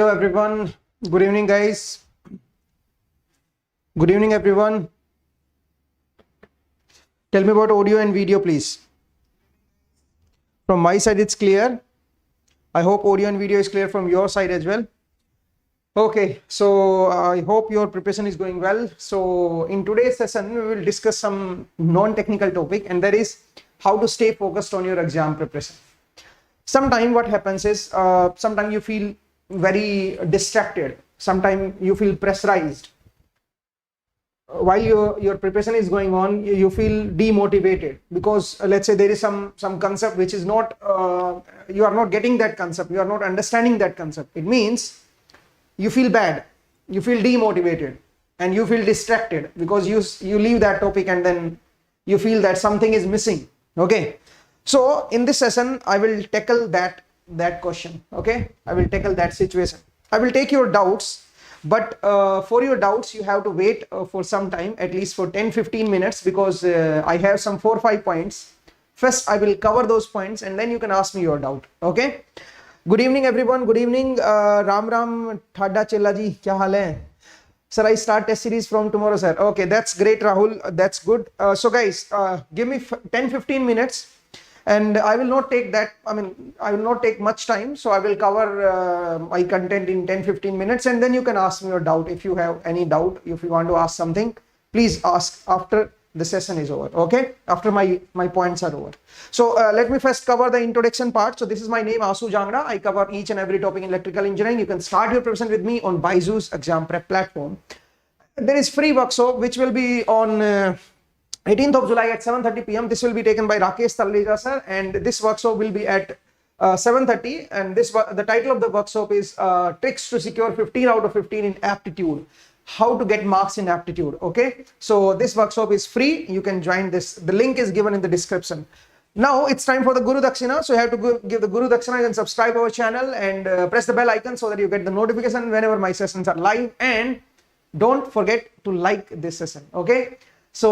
Hello everyone. Good evening guys. Good evening everyone. Tell me about audio and video please. From my side it's clear. I hope audio and video is clear from your side as well. Okay, so I hope your preparation is going well. So in today's session we will discuss some non-technical topic, and that is how to stay focused on your exam preparation. Sometimes what happens is sometimes you feel very distracted, sometimes you feel pressurized. While your preparation is going on, you feel demotivated because let's say there is some concept which is not you are not getting that concept, you are not understanding that concept. It means you feel bad, you feel demotivated, and you feel distracted because you leave that topic and then you feel that something is missing. Okay, so in this session I will tackle that question. Okay, I will tackle that situation. I will take your doubts, but for your doubts you have to wait for some time, at least for 10-15 minutes, because I have some 4-5 points. First I will cover those points and then you can ask me your doubt. Okay, good evening everyone. Good evening. Ram Thada Chella ji, kya haal hai? Sir, I start test series from tomorrow, sir. Okay, that's great, Rahul. That's good. So guys, give me 10-15 minutes. And I will not take that, I will not take much time. So I will cover my content in 10-15 minutes, and then you can ask me your doubt. If you have any doubt, if you want to ask something, please ask after the session is over. Okay, after my points are over. So let me first cover the introduction part. So this is my name, Asu Jangra. I cover each and every topic in electrical engineering. You can start your preparation with me on BYJU'S exam prep platform. There is free workshop which will be on 18th of July at 7:30 p.m. This will be taken by Rakesh Talleja sir, and this workshop will be at 7:30, and the title of the workshop is Tricks to Secure 15 out of 15 in Aptitude. How to get marks in Aptitude. Okay, so this workshop is free. You can join this. The link is given in the description. Now it's time for the Guru Dakshina. So you have to give the Guru Dakshina and subscribe our channel and press the bell icon so that you get the notification whenever my sessions are live. And don't forget to like this session. Okay. So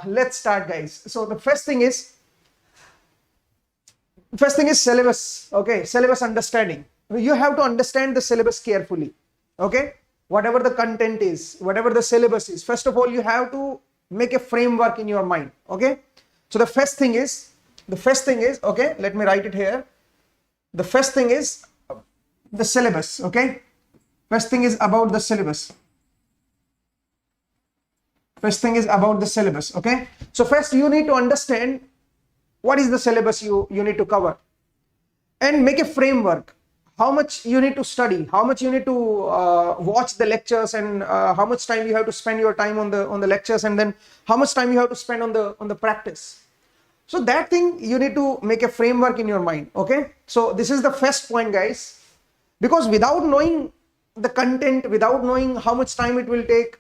let's start guys. So the first thing is syllabus. Okay, syllabus understanding. You have to understand the syllabus carefully. Okay, whatever the content is, whatever the syllabus is, first of all you have to make a framework in your mind. Okay, so the first thing is okay, let me write it here. The first thing is the syllabus. Okay, first thing is about the syllabus. First thing is about the syllabus. Okay, so first you need to understand what is the syllabus you need to cover, and make a framework. How much you need to study, how much you need to watch the lectures, and how much time you have to spend your time on the lectures, and then how much time you have to spend on the practice. So that thing you need to make a framework in your mind. Okay, so this is the first point guys, because without knowing the content, without knowing how much time it will take,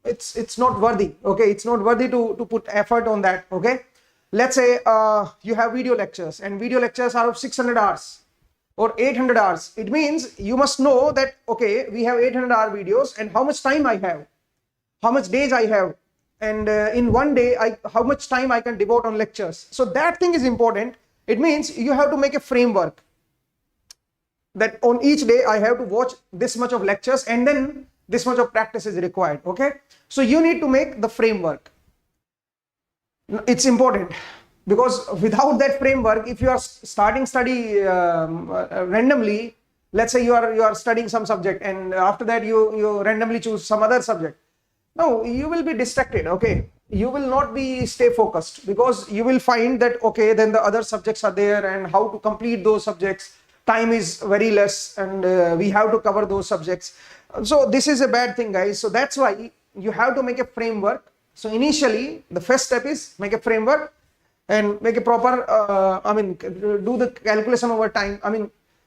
it's not worthy. Okay, it's not worthy to put effort on that. Okay, let's say you have video lectures, and video lectures are of 600 hours or 800 hours. It means you must know that okay, we have 800-hour videos, and how much time I have, how much days I have, and in one day how much time I can devote on lectures. So that thing is important. It means you have to make a framework that on each day I have to watch this much of lectures, and then this much of practice is required. Okay, so you need to make the framework. It's important, because without that framework, if you are study randomly, let's say you are studying some subject, and after that you randomly choose some other subject, no, you will be distracted. Okay, you will not stay focused, because you will find that okay, then the other subjects are there, and how to complete those subjects, time is very less, and we have to cover those subjects. So this is a bad thing guys. So that's why you have to make a framework. So initially the first step is make a framework and make a proper do the calculation over time.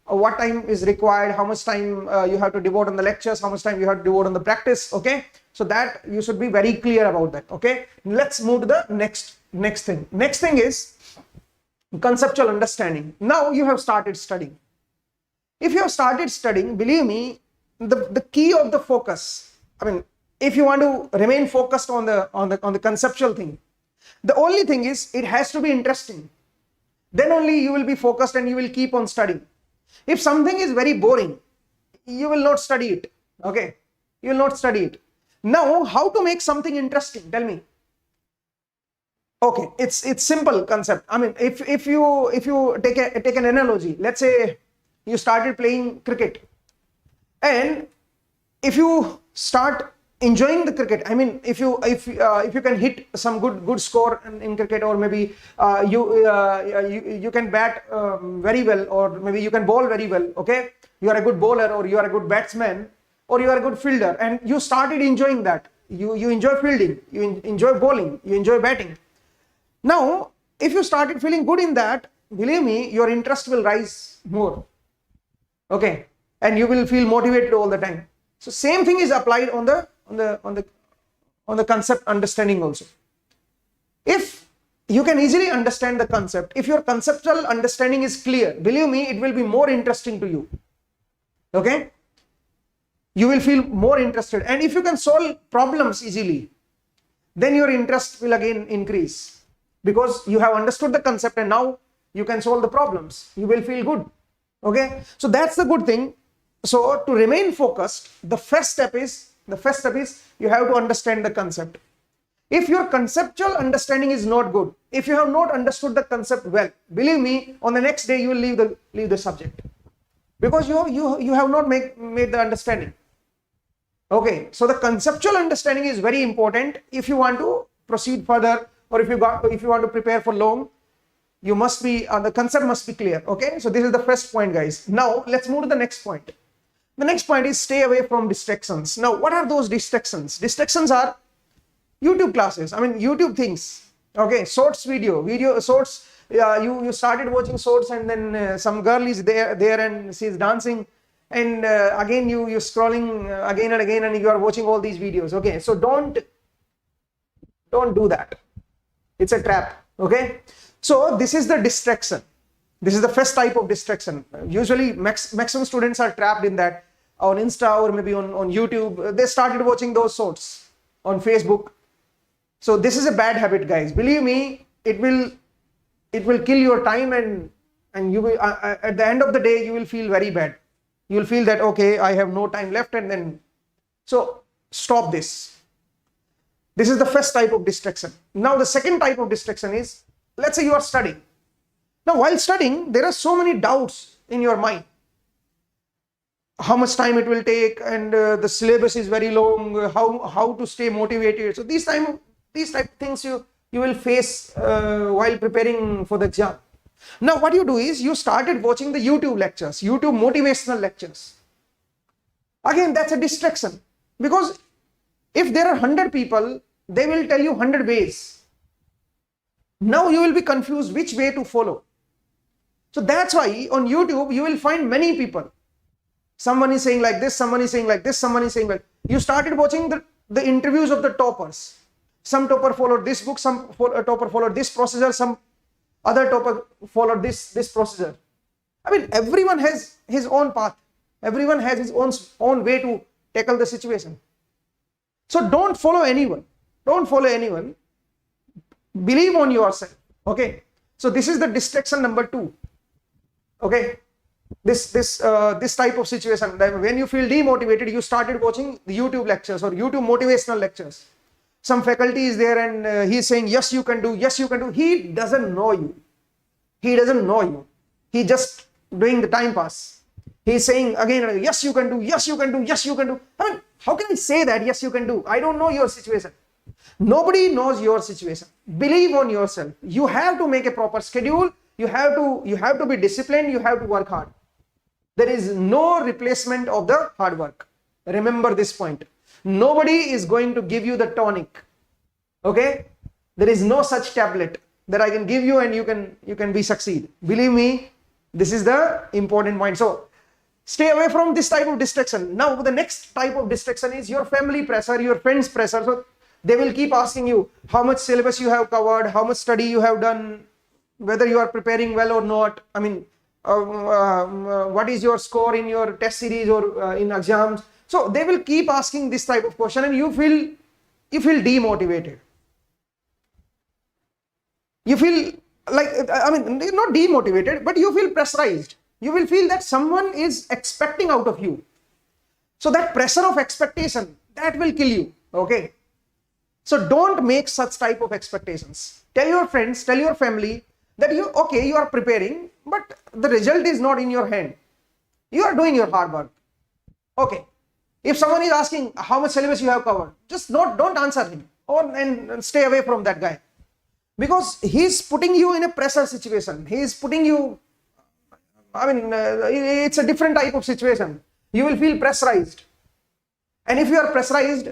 What time is required, how much time you have to devote on the lectures, how much time you have to devote on the practice. Okay, so that you should be very clear about that. Okay, let's move to the next thing. Next thing is conceptual understanding. Now you have started studying. If you have started studying, believe me, the key of the focus, if you want to remain focused on the conceptual thing, the only thing is it has to be interesting. Then only you will be focused and you will keep on studying. If something is very boring, you will not study it. Okay, you will not study it. Now, how to make something interesting? Tell me. Okay, it's simple concept. I mean, if you take an analogy, let's say you started playing cricket, and if you start enjoying the cricket, I mean, if you can hit some good score in cricket, or maybe you can bat very well, or maybe you can bowl very well. Okay, you are a good bowler, or you are a good batsman, or you are a good fielder, and you started enjoying that. You enjoy fielding, you enjoy bowling, you enjoy batting. Now, if you started feeling good in that, believe me, your interest will rise more. Okay, and you will feel motivated all the time. So same thing is applied on the concept understanding also. If you can easily understand the concept, if your conceptual understanding is clear, believe me, it will be more interesting to you. Okay, you will feel more interested, and if you can solve problems easily, then your interest will again increase, because you have understood the concept and now you can solve the problems. You will feel good. Okay, so that's the good thing. So to remain focused, the first step is you have to understand the concept. If your conceptual understanding is not good, if you have not understood the concept well, believe me, on the next day you will leave the subject, because you have not made the understanding. Okay, so the conceptual understanding is very important. If you want to proceed further, or if you want to prepare for long, you must be the concept must be clear. Okay, so this is the first point, guys. Now let's move to the next point. The next point is stay away from distractions. Now, what are those distractions? Distractions are YouTube classes. I mean, YouTube things. Okay, shorts video shorts. You started watching shorts, and then some girl is there and she's dancing, and again you scrolling again and again, and you are watching all these videos. Okay, so don't do that. It's a trap. Okay, so this is the distraction. This is the first type of distraction. Usually maximum students are trapped in that. On Insta, or maybe on YouTube, they started watching those shorts on Facebook. So this is a bad habit, guys. Believe me, it will kill your time, and you will at the end of the day you will feel very bad. You will feel that, okay, I have no time left, and then so stop this. This is the first type of distraction. Now the second type of distraction is, let's say you are studying. Now while studying, there are so many doubts in your mind. How much time it will take, and the syllabus is very long. How to stay motivated? So these type of things you will face while preparing for the exam. Now what you do is you started watching the YouTube lectures, YouTube motivational lectures. Again, that's a distraction, because if there are 100 people, they will tell you 100 ways. Now you will be confused which way to follow. So that's why on YouTube you will find many people. Someone is saying like this, someone is saying like this, someone is saying like. You started watching the interviews of the toppers. Some topper followed this book, some topper followed this procedure, some other topper followed this procedure. I mean, everyone has his own path. Everyone has his own way to tackle the situation. So don't follow anyone. Don't follow anyone. Believe on yourself. Okay. So this is the distraction number 2. Okay. This type of situation, when you feel demotivated, you started watching the YouTube lectures or YouTube motivational lectures. Some faculty is there, and he's saying, yes, you can do, yes, you can do. He doesn't know you. He doesn't know you. He just doing the time pass. He's saying again and again, yes, you can do, yes, you can do, yes, you can do. I mean, how can I say that, yes, you can do? I don't know your situation. Nobody knows your situation. Believe on yourself. You have to make a proper schedule. You have to be disciplined. You have to work hard. There is no replacement of the hard work. Remember this point. Nobody is going to give you the tonic. Okay? There is no such tablet that I can give you and you can succeed. Believe me, this is the important point. So stay away from this type of distraction. Now the next type of distraction is your family pressure, your friends pressure. So they will keep asking you how much syllabus you have covered, how much study you have done, whether you are preparing well or not. I mean, what is your score in your test series or in exams? So they will keep asking this type of question, and you feel demotivated. You feel like, I mean, not demotivated, but you feel pressurized. You will feel that someone is expecting out of you. So that pressure of expectation, that will kill you. Okay. So don't make such type of expectations. Tell your friends, tell your family that you are preparing, but the result is not in your hand. You are doing your hard work. Okay. If someone is asking how much syllabus you have covered, just don't answer him and stay away from that guy. Because he's putting you in a pressure situation. He's putting you, it's a different type of situation. You will feel pressurized. And if you are pressurized,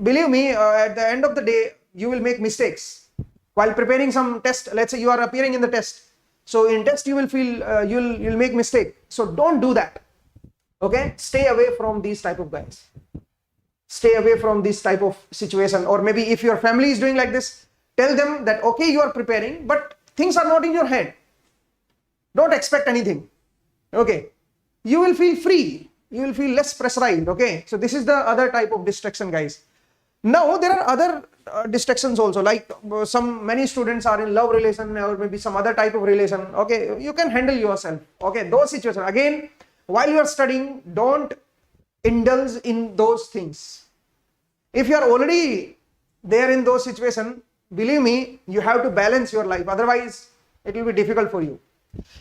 believe me, at the end of the day, you will make mistakes. While preparing some test, let's say you are appearing in the test. So in test, you will feel, you'll make mistake. So don't do that. Okay? Stay away from these type of guys. Stay away from this type of situation. Or maybe if your family is doing like this, tell them that, okay, you are preparing, but things are not in your head. Don't expect anything. Okay. You will feel free. You will feel less pressurized. Okay. So this is the other type of distraction, guys. Now there are other distractions also, like many students are in love relation or maybe some other type of relation. Okay. You can handle yourself. Okay. Those situations. Again, while you are studying, don't indulge in those things. If you are already there in those situations, believe me, you have to balance your life. Otherwise, it will be difficult for you.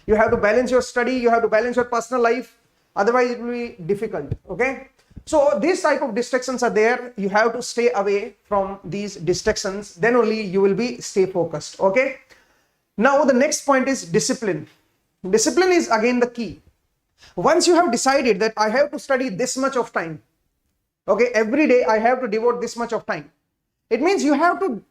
You have to balance your study. You have to balance your personal life. Otherwise, it will be difficult. Okay. So these type of distractions are there. You have to stay away from these distractions. Then only you will stay focused. Okay. Now the next point is discipline. Discipline is again the key. Once you have decided that I have to study this much of time. Okay. Every day I have to devote this much of time. It means you have to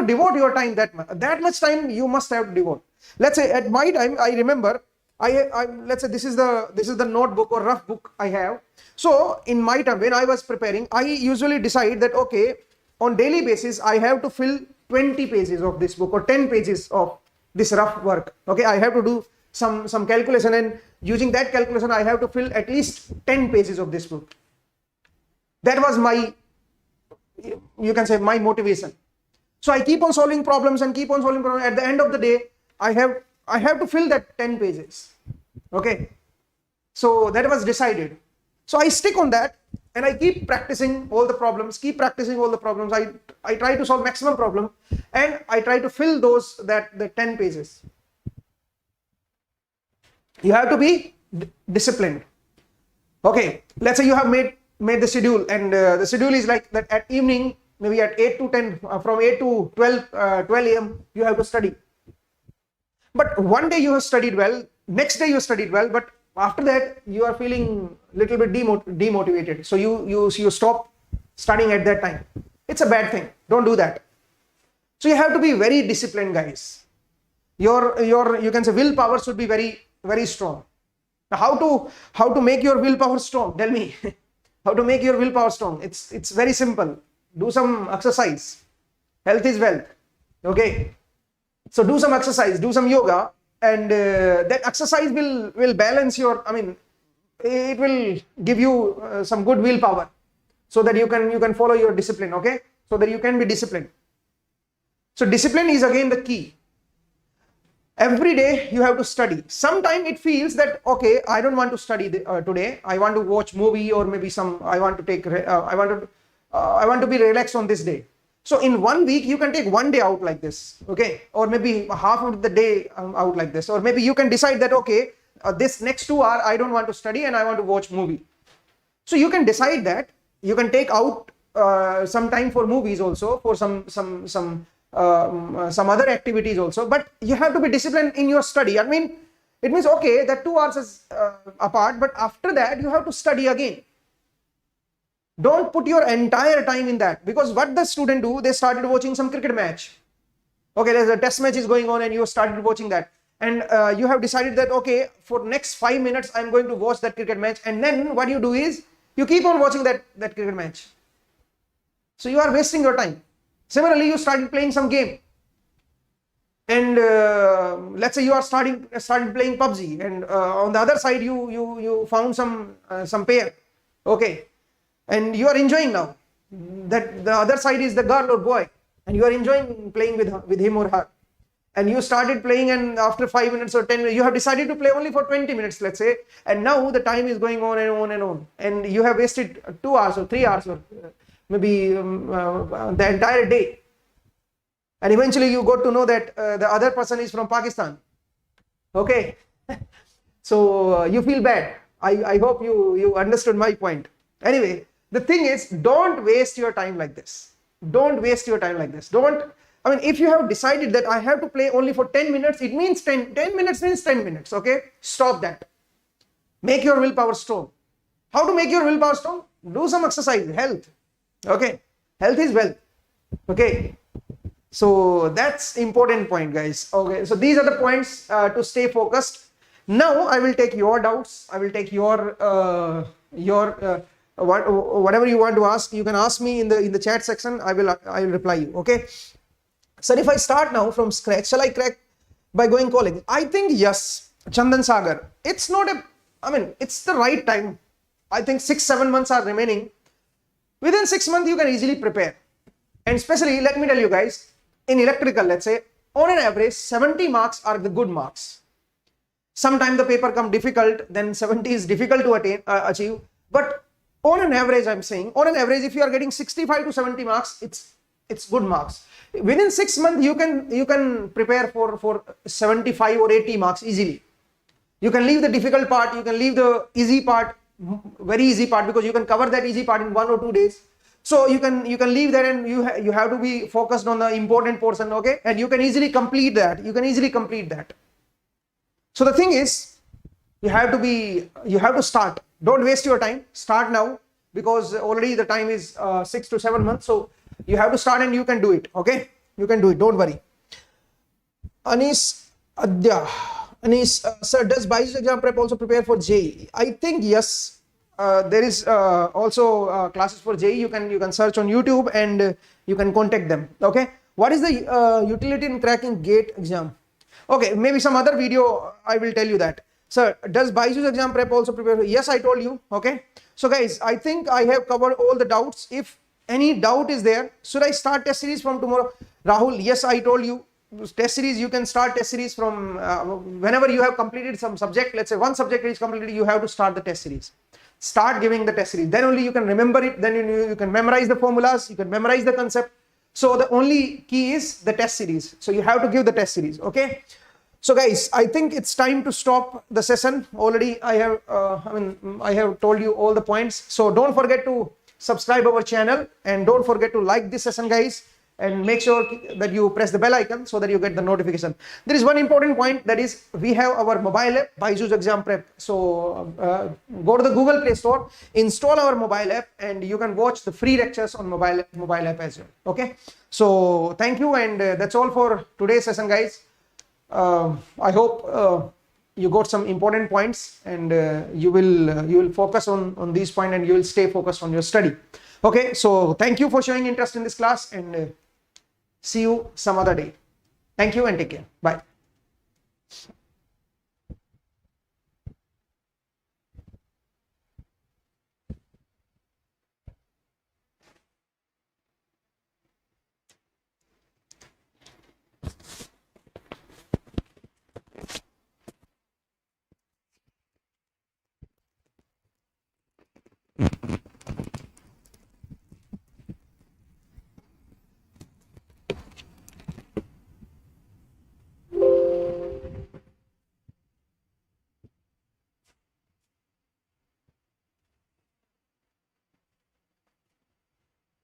devote your time that much time you must have to devote. Let's say at my time, I remember, let's say this is the notebook or rough book I have. So in my time, when I was preparing, I usually decide that, okay, on daily basis, I have to fill 20 pages of this book or 10 pages of this rough work. Okay, I have to do some calculation, and using that calculation, I have to fill at least 10 pages of this book. That was my, you can say, my motivation. So I keep on solving problems and keep on solving problems. At the end of the day, I have to fill that 10 pages. Okay. So that was decided. So I stick on that and I keep practicing all the problems, I try to solve maximum problem and I try to fill the 10 pages. You have to be disciplined. Okay. Let's say you have made the schedule, and the schedule is like that at evening, maybe at 8 to 10, from 8 to 12 a.m. you have to study. But one day you have studied well, next day you studied well, but after that you are feeling little bit demotivated. So you stop studying at that time. It's a bad thing. Don't do that. So you have to be very disciplined, guys. Your you can say willpower should be very, very strong. Now how to make your willpower strong? Tell me. How to make your willpower strong? It's very simple. Do some exercise. Health is wealth. Okay. So do some exercise, do some yoga, and that exercise will balance your, it will give you some good willpower so that you can follow your discipline. Okay. So that you can be disciplined. So discipline is again the key. Every day you have to study. Sometimes it feels that, okay, I don't want to study today. I want to watch movie, or maybe I want to be relaxed on this day. So in 1 week, you can take 1 day out like this, okay? Or maybe half of the day out like this. Or maybe you can decide that, okay, this next 2 hours, I don't want to study and I want to watch movie. So you can decide that. You can take out some time for movies also, for some other activities also. But you have to be disciplined in your study. It means, okay, that 2 hours is apart, but after that, you have to study again. Don't put your entire time in that, because what the student do, they started watching some cricket match. Okay, there's a test match is going on and you started watching that. And you have decided that, okay, for next 5 minutes, I'm going to watch that cricket match. And then what you do is, you keep on watching that cricket match. So you are wasting your time. Similarly, you started playing some game. And let's say you are started playing PUBG, and on the other side, you found some pair. Okay. And you are enjoying now. That the other side is the girl or boy, and you are enjoying playing with him or her. and you started playing, and after 5 minutes or 10 minutes, you have decided to play only for 20 minutes, let's say, and now the time is going on and on and on, and you have wasted 2 hours or 3 hours or maybe the entire day. And eventually you got to know that the other person is from Pakistan. Okay. So you feel bad. I hope you understood my point. Anyway, the thing is, don't waste your time like this. Don't waste your time like this. I mean, if you have decided that I have to play only for 10 minutes, it means 10 minutes means 10 minutes. Okay. Stop that. Make your willpower strong. How to make your willpower strong? Do some exercise. Health. Okay. Health is wealth. Okay. So that's important point, guys. Okay, so these are the points to stay focused. Now I will take your doubts. I will take your whatever you want to ask. You can ask me in the chat section. I will reply you. Okay. So if I start now from scratch, shall I crack by going college? I think yes, Chandan Sagar. It's not it's the right time. I think 6-7 months are remaining. Within 6 months you can easily prepare. And especially, let me tell you guys, in electrical, let's say, on an average, 70 marks are the good marks. Sometimes the paper come difficult, then 70 is difficult to achieve. But on an average, I'm saying, on an average, if you are getting 65 to 70 marks, it's good marks. Within 6 months, you can prepare for 75 or 80 marks easily. You can leave the difficult part, you can leave the easy part, very easy part, because you can cover that easy part in 1 or 2 days. So you can leave that, and you have to be focused on the important portion, okay? And you can easily complete that. So the thing is, you have to start. Don't waste your time. Start now, because already the time is 6 to 7 months. So you have to start, and you can do it, okay? You can do it. Don't worry. Anis Adya. Anis, sir, does BYJU'S exam prep also prepare for JEE? I think yes. There is also classes for JEE. You can search on YouTube, and you can contact them. Okay. What is the utility in cracking GATE exam? Okay, maybe some other video I will tell you that. Sir, does BYJU'S exam prep also prepare? Yes, I told you. Okay. So guys, I think I have covered all the doubts. If any doubt is there, should I start test series from tomorrow? Rahul, yes, I told you. Test series, you can start test series from whenever you have completed some subject. Let's say one subject is completed, you have to start the test series. Start giving the test series. Then only you can remember it. Then you can memorize the formulas. You can memorize the concept. So the only key is the test series. So you have to give the test series. Okay. So guys, I think it's time to stop the session. Already I have told you all the points. So don't forget to subscribe our channel, and don't forget to like this session, guys. And make sure that you press the bell icon so that you get the notification. There is one important point, that is we have our mobile app, BYJU'S exam prep. So go to the Google Play Store, install our mobile app, and you can watch the free lectures on mobile app as well. Okay. So thank you, and that's all for today's session, guys. I hope you got some important points, and you will focus on these points, and you will stay focused on your study. Okay. So thank you for showing interest in this class, and see you some other day. Thank you, and take care. Bye.